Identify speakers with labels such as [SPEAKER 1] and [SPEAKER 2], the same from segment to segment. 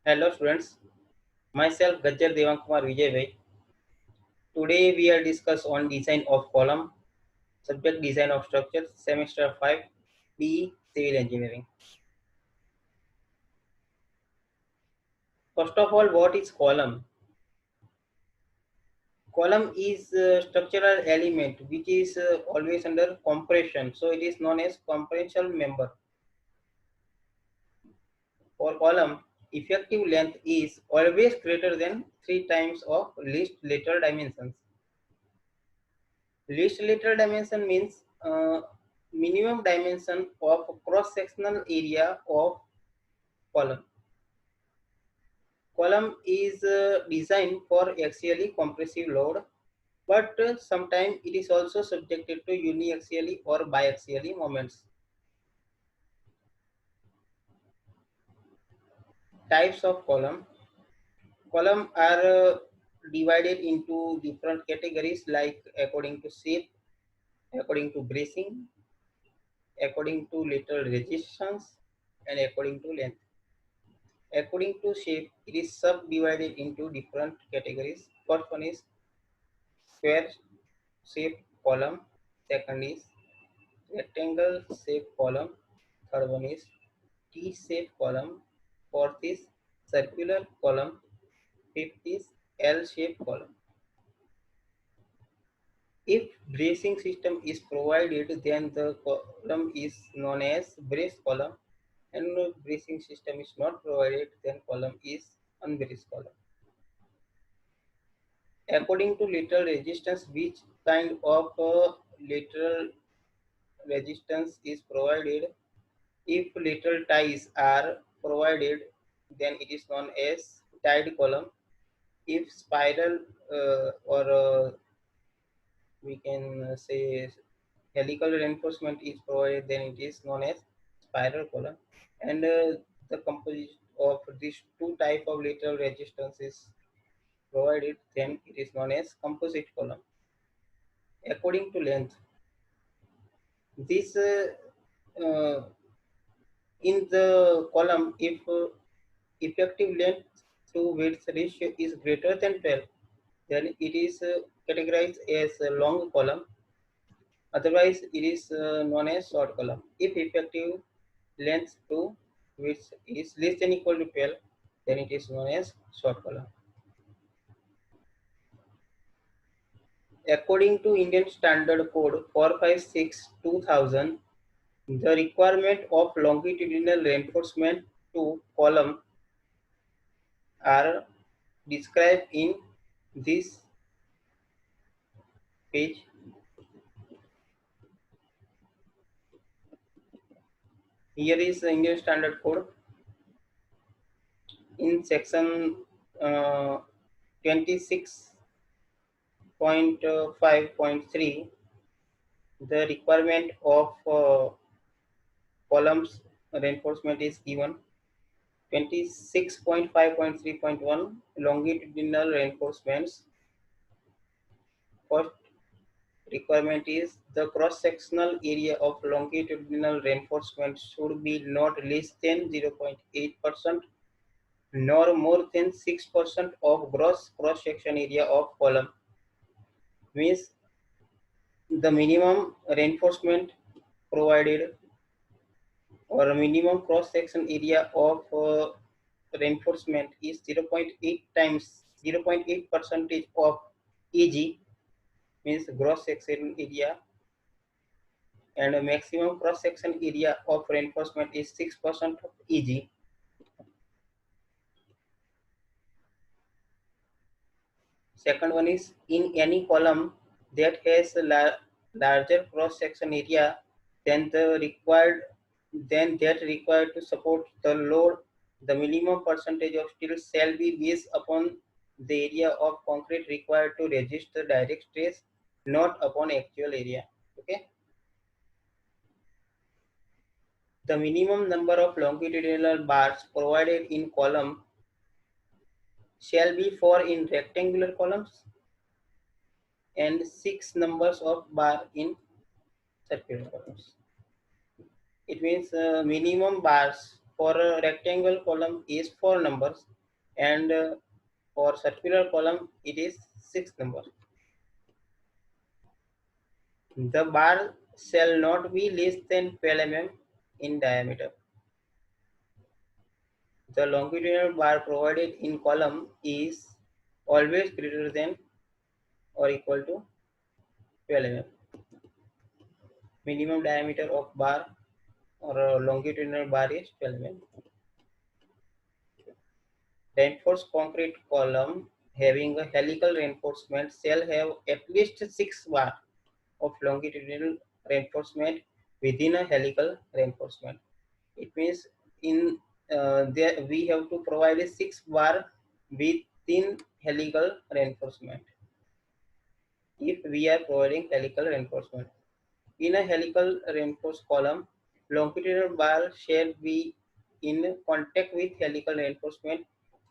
[SPEAKER 1] Hello students, myself Gajjar Devankumar Vijay. Today we are discuss on design of column, subject design of structures, semester 5, BE Civil Engineering. First of all, what is column? Column is a structural element which is always under compression, so it is known as compressional member. For column, effective length is always greater than 3 times of least lateral dimensions. Least lateral dimension means minimum dimension of cross-sectional area of column. Column is designed for axially compressive load, but sometimes it is also subjected to uniaxially or biaxially moments. Types of column. Column are divided into different categories like according to shape, according to bracing, according to lateral resistance, and according to length. According to shape, it is subdivided into different categories. First one is square shape column. Second is rectangle shape column. Third one is T shape column. Fourth is circular column. Fifth is L shape column. If bracing system is provided, then the column is known as brace column, and if bracing system is not provided, then column is unbraced column. According to lateral resistance, which kind of lateral resistance is provided? If lateral ties are provided, then it is known as tied column. If spiral or we can say helical reinforcement is provided, then it is known as spiral column. And the composition of these two type of lateral resistance is provided, then it is known as composite column. According to length, this uh, in the column, if effective length to width ratio is greater than 12, then it is categorized as a long column. Otherwise, it is known as short column. If effective length to width is less than equal to 12, then it is known as short column. According to Indian Standard Code 456/2000, the requirement of longitudinal reinforcement to column are described in this page. Here is the Indian Standard Code in section 26.5.3. The requirement of columns reinforcement is given. 26.5.3.1 longitudinal reinforcements. First requirement is the cross-sectional area of longitudinal reinforcement should be not less than 0.8% nor more than 6% of gross cross-section area of column. Means the minimum reinforcement provided or minimum cross-section area of reinforcement is 0.8 times 0.8 percentage of AG, means gross section area, and a maximum cross section area of reinforcement is 6% of EG. Second one is in any column that has a larger cross section area than the required than that required to support the load, the minimum percentage of steel shall be based upon the area of concrete required to resist the direct stress, not upon actual area. Okay. The minimum number of longitudinal bars provided in column shall be 4 in rectangular columns and 6 numbers of bar in circular columns. It means minimum bars for a rectangle column is 4 numbers and for circular column it is 6 number. The bar shall not be less than 12 mm in diameter. The longitudinal bar provided in column is always greater than or equal to 12 mm. Minimum diameter of bar or a longitudinal bar is 12 mm. Reinforced concrete column having a helical reinforcement shall have at least 6 bar of longitudinal reinforcement within a helical reinforcement. It means in there we have to provide a 6 bar within helical reinforcement if we are providing helical reinforcement. In a helical reinforced column, longitudinal bar shall be in contact with helical reinforcement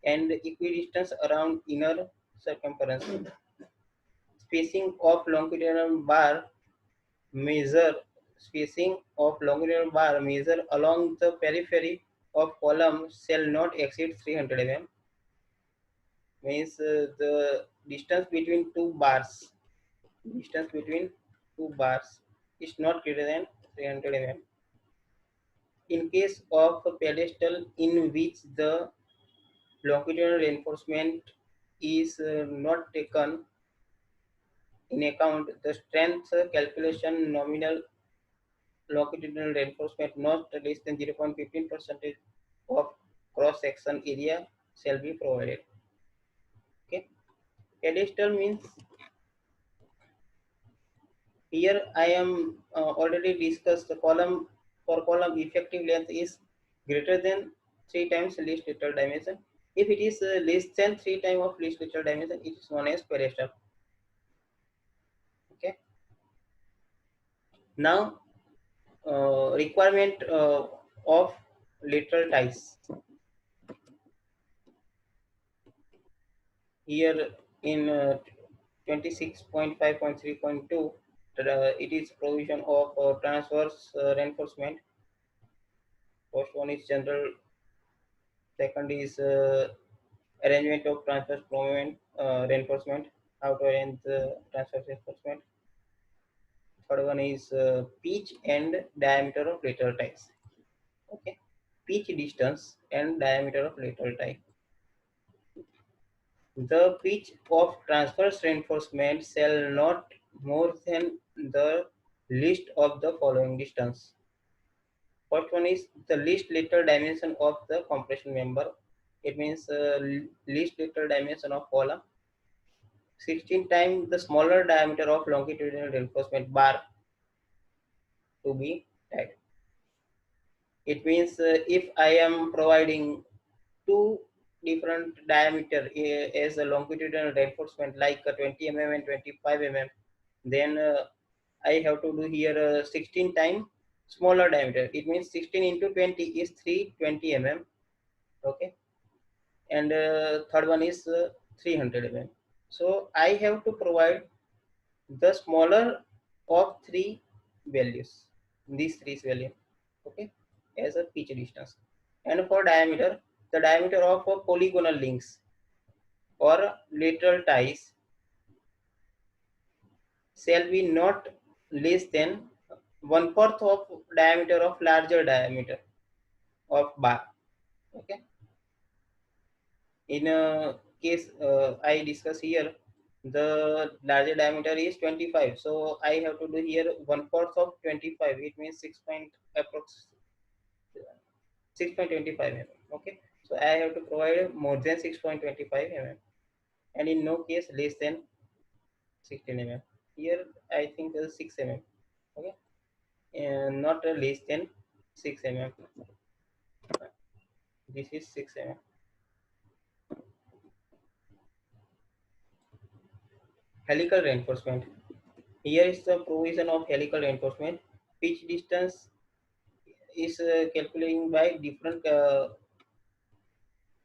[SPEAKER 1] and equidistant around inner circumference. Spacing of longitudinal bar measure spacing of longitudinal bar measure along the periphery of column shall not exceed 300 mm. Means the distance between two bars is not greater than 300 mm. In case of a pedestal in which the longitudinal reinforcement is not taken in account, the strength calculation nominal longitudinal reinforcement not less than 0.15% of cross section area shall be provided. Okay, pedestal means here I am already discussed the column for column effective length is greater than 3 times least lateral dimension. If it is less than 3 times of least lateral dimension, it is known as pedestal. Okay. Now requirement of lateral ties. Here in 26.5.3.2, it is provision of transverse reinforcement. First one is general, second is arrangement of transverse moment reinforcement, how to arrange the transverse reinforcement. Third one is pitch and diameter of lateral ties. Okay, pitch distance and diameter of lateral tie. The pitch of transverse reinforcement shall not more than the least of the following distance. First one is the least lateral dimension of the compression member. It means least lateral dimension of column. 16 times the smaller diameter of longitudinal reinforcement bar to be tied. It means if I am providing two different diameter as a longitudinal reinforcement like 20 mm and 25 mm, then I have to do here 16 times smaller diameter. It means 16 into 20 is 320 mm. Okay, and third one is 300 mm. So I have to provide the smaller of three values, these three values. Okay, as a pitch distance. And for diameter, the diameter of polygonal links or lateral ties shall be not less than 1/4 of diameter of larger diameter of bar. Okay, in a case I discuss here, the larger diameter is 25, so I have to do here 1/4 of 25. It means 6.25 mm. Okay, so I have to provide more than 6.25 mm, and in no case less than 16 mm. Here I think 6 mm. Okay, and not less than 6 mm. This is 6 mm. Helical reinforcement. Here is the provision of helical reinforcement. Pitch distance is calculating by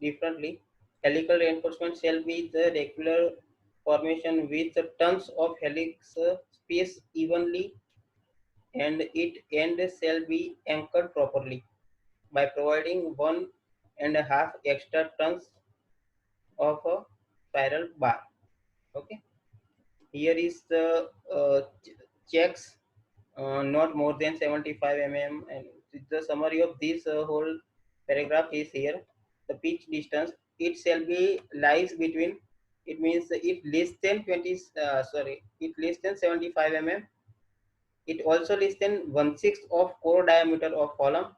[SPEAKER 1] differently. Helical reinforcement shall be the regular formation with tons of helix spaced evenly, and it end shall be anchored properly by providing 1.5 extra tons of a spiral bar. Okay, here is the checks, not more than 75 mm, and the summary of this whole paragraph is here. The pitch distance, it shall be lies between, it means if less than 20 if less than 75 mm, it also less than 1/6 of core diameter of column,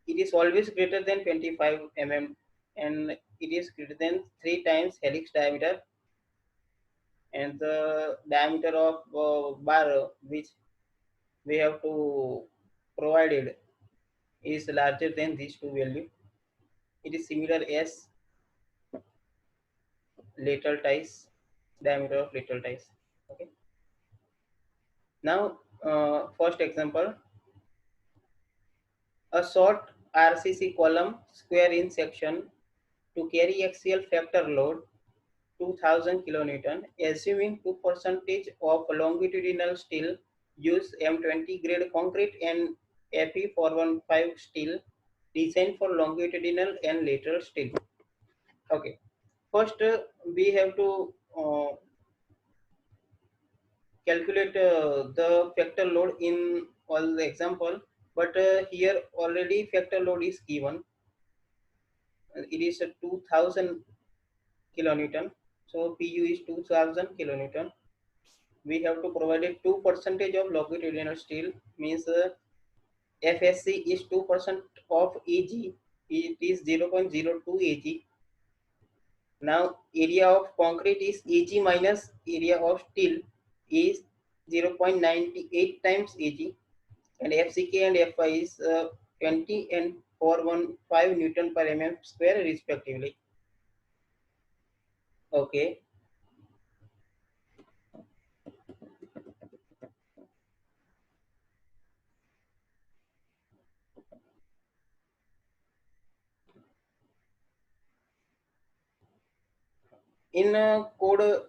[SPEAKER 1] it is always greater than 25 mm, and it is greater than 3 times helix diameter, and the diameter of bar which we have to provided is larger than these two value. It is similar as lateral ties, diameter of lateral ties. Okay. Now, first example, a short RCC column square in section to carry axial factor load 2000 kilonewton, assuming 2% of longitudinal steel, use M20 grade concrete and Fe 415 steel designed for longitudinal and lateral steel. Okay, first we have to calculate the factor load in all the example, but here already factor load is given. It is 2000 kilonewton. So Pu is 2000 kilonewton. We have to provide a 2% of longitudinal steel, means FSC is 2% of Ag. It is 0.02 Ag. Now area of concrete is Ag minus area of steel is 0.98 times Ag, and FCK and Fi is 20 and 415 Newton per mm square respectively. Okay. In code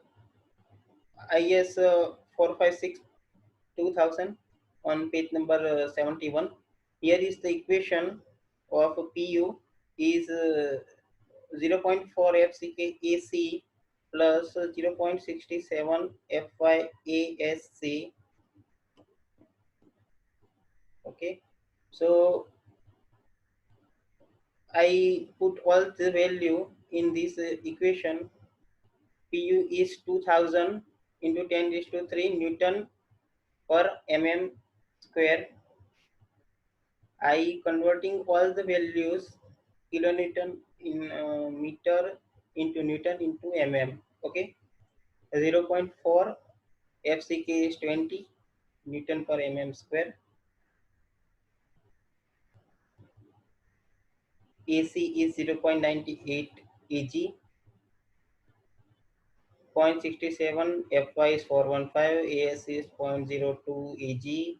[SPEAKER 1] IS 456 2000 on page number 71, here is the equation of Pu is 0.4 FCK AC plus 0.67 FYASC. Okay, so I put all the value in this equation. Pu is 2000 into 10 raised to 3 Newton per mm square. I converting all the values kilonewton in meter into Newton into mm. Okay, 0.4 FCK is 20 Newton per mm square. AC is 0.98 Ag. 0.67 Fy is 415. AS is 0.02 Ag.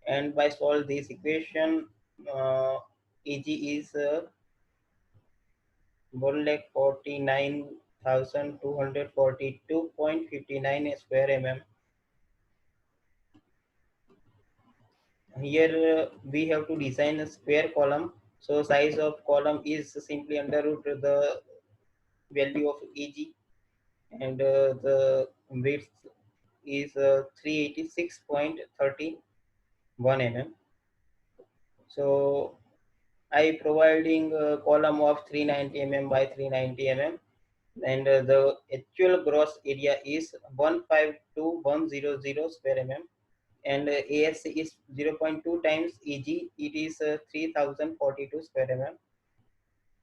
[SPEAKER 1] And by solve this equation, Ag is 1,49,242.59 square mm. Here we have to design a square column. So size of column is simply under root the value of Ag, and the width is 386.31 mm. So I providing a column of 390 mm by 390 mm, and the actual gross area is 152,100 square mm, and ASC is 0.2 times Eg. It is 3042 square mm.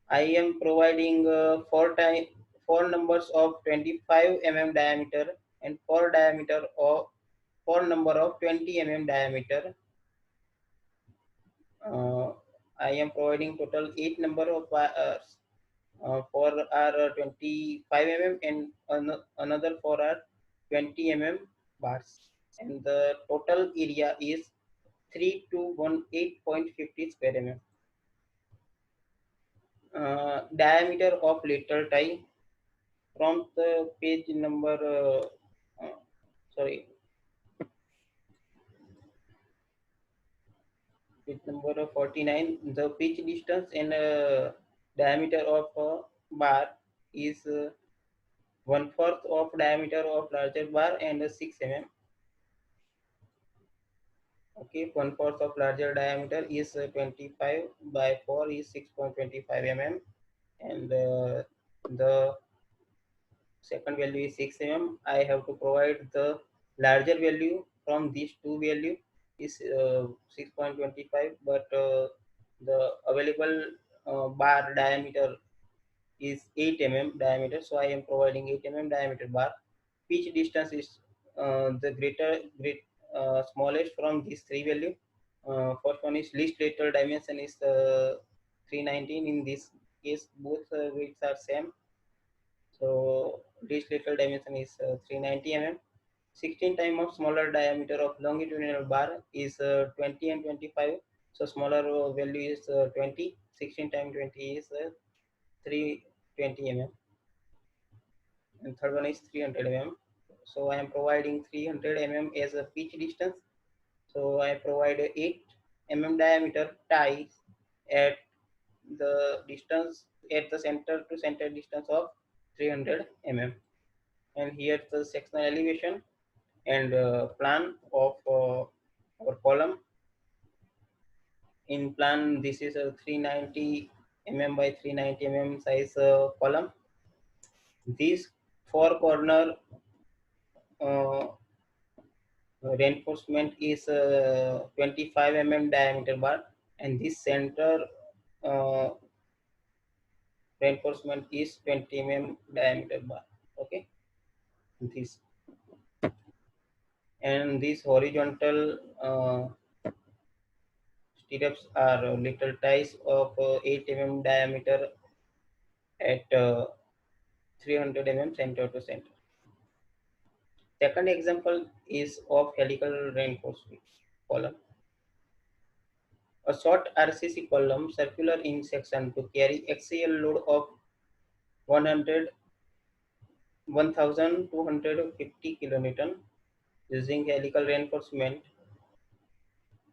[SPEAKER 1] I am providing four numbers of 25 mm diameter and four number of 20 mm diameter. Uh, I am providing total 8 number of for are 25 mm and another for are 20 mm bars, and the total area is 3218.50 square mm. Diameter of lateral tie from the page number sorry, page number 49, the pitch distance and diameter of bar is 1/4 of diameter of larger bar and 6 mm. Okay, 1/4 of larger diameter is 25 by 4 is 6.25 mm, and the second value is 6 mm. I have to provide the larger value from these two value is 6.25, but the available bar diameter is 8 mm diameter, so I am providing 8 mm diameter bar. Pitch distance is the smallest from these three value. First one is least lateral dimension is 319. In this case, both widths are same. So least lateral dimension is 390 mm. 16 times of smaller diameter of longitudinal bar is 20 and 25. So smaller value is 20. 16 times 20 is 320 mm. And third one is 300 mm. So I am providing 300 mm as a pitch distance. So I provide 8 mm diameter ties at the distance at the center to center distance of 300 mm. And here's the sectional elevation and plan of our column. In plan, this is a 390 mm by 390 mm size column. This four corner uh, reinforcement is 25 mm diameter bar, and this center uh, reinforcement is 20 mm diameter bar. Okay, this and these horizontal stirrups are little ties of 8 mm diameter at 300 mm center to center. Second example is of helical reinforcement column. A short RCC column, circular in section, to carry axial load of 100 1250 kilonewton using helical reinforcement.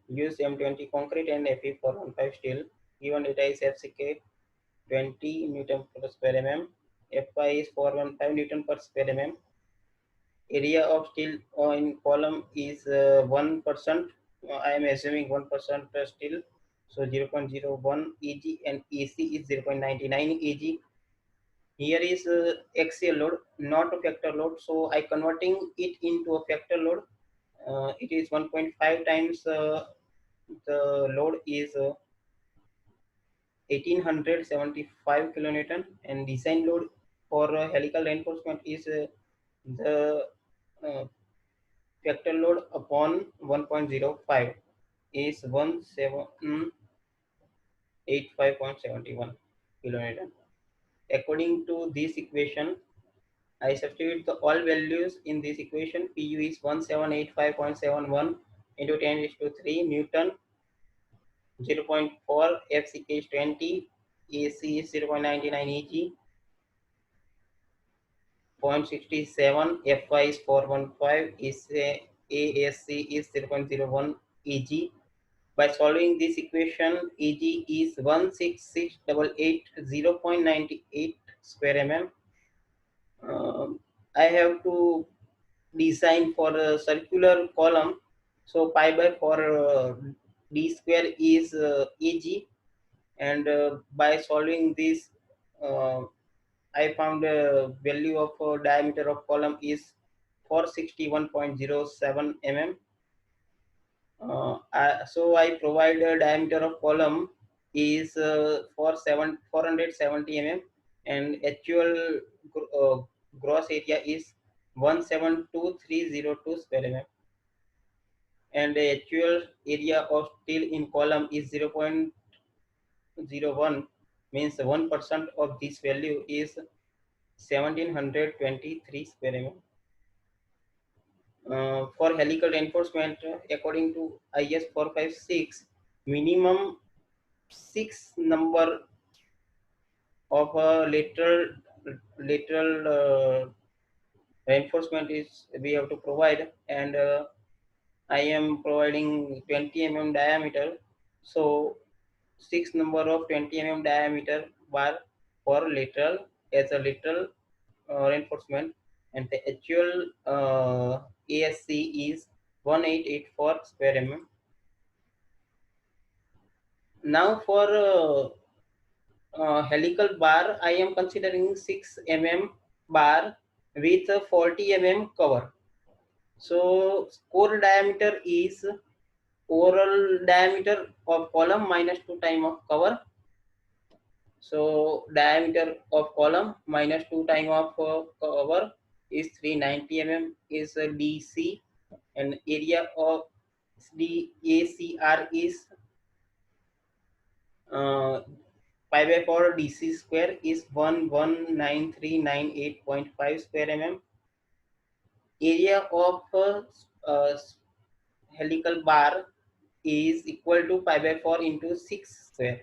[SPEAKER 1] Use M20 concrete and Fe415 steel. Given data is FCK 20 Newton per square mm. Fy is 415 Newton per square mm. Area of steel in column is 1%. I am assuming 1% steel. So 0.01 Eg and AC is 0.99 Eg. Here is axial load, not a factor load. So I converting it into a factor load. It is 1.5 times the load is 1875 kilonewton, and design load for helical reinforcement is the uh, factor load upon 1.05 is 1785.71 kilonewton. According to this equation, I substitute the all values in this equation. Pu is 1785.71 into 10 is to 3 Newton, 0.4, FCK is 20, AC is 0.99 EG, 0.67, FY is 415, ASC is 0.01 EG. By solving this equation, EG is 16688, 0.98 square mm. I have to design for a circular column. So pi by 4 d square is Ag, and by solving this, uh, I found a value of diameter of column is 461.07 mm. So I provide a diameter of column is 470 mm, and actual gross area is 172302 square mm, and the actual area of steel in column is 0.01, means 1% of this value is 1723 square mm. For helical reinforcement, according to IS 456, minimum 6 number of lateral reinforcement is we have to provide, and I am providing 20 mm diameter, so 6 number of 20 mm diameter bar for lateral as a lateral reinforcement, and the actual ASC is 1884 square mm. Now for helical bar, I am considering 6 mm bar with a 40 mm cover. So core diameter is overall diameter of column minus 2 time of cover. So diameter of column minus 2 time of cover is 390 mm is DC, and area of DACR is pi by 4 DC square is 119,398.5 square mm. Area of uh, helical bar is equal to pi by 4 into 6 square.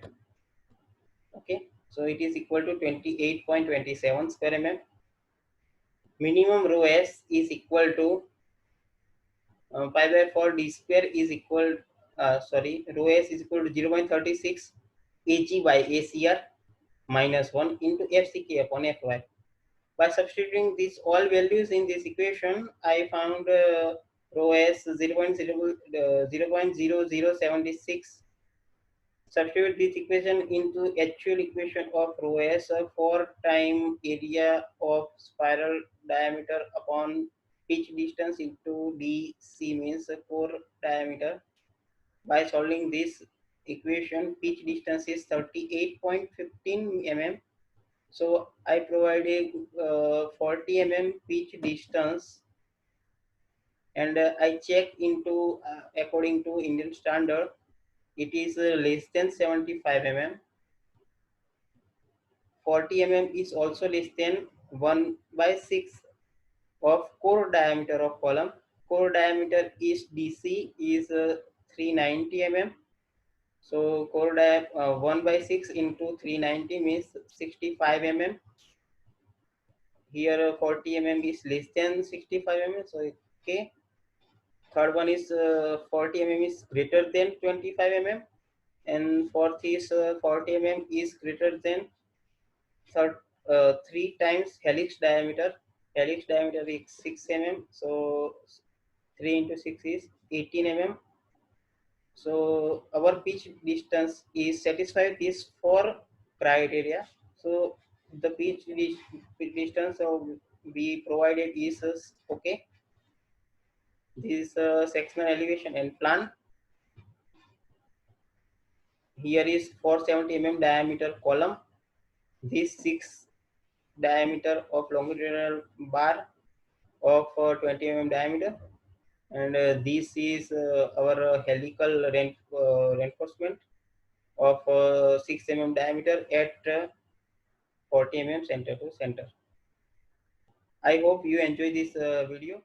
[SPEAKER 1] Okay, so it is equal to 28.27 square mm. Minimum rho s is equal to pi by 4 d square is equal rho s is equal to 0.36 Ag by ACR minus 1 into FCK upon Fy. By substituting these all values in this equation, I found rho s 0.0076. Substitute this equation into actual equation of rho s for time area of spiral diameter upon pitch distance into dc means core diameter. By solving this equation, pitch distance is 38.15 mm. So I provided 40 mm pitch distance, and I check into according to Indian standard, it is less than 75 mm. 40 mm is also less than 1 by 6 of core diameter of column. Core diameter is DC is 390 mm. So core 1 by 6 into 390 means 65 mm. Here 40 mm is less than 65 mm. So okay. Third one is 40 mm is greater than 25 mm, and fourth is 40 mm is greater than third, 3 times helix diameter. Helix diameter is 6 mm, so 3 into 6 is 18 mm. So our pitch distance is satisfied this four criteria. So the pitch distance we provided is okay. This sectional elevation and plan. Here is 470 mm diameter column. This 6 diameter of longitudinal bar of 20 mm diameter, and this is our helical reinforcement of 6 mm diameter at 40 mm center to center. I hope you enjoy this video.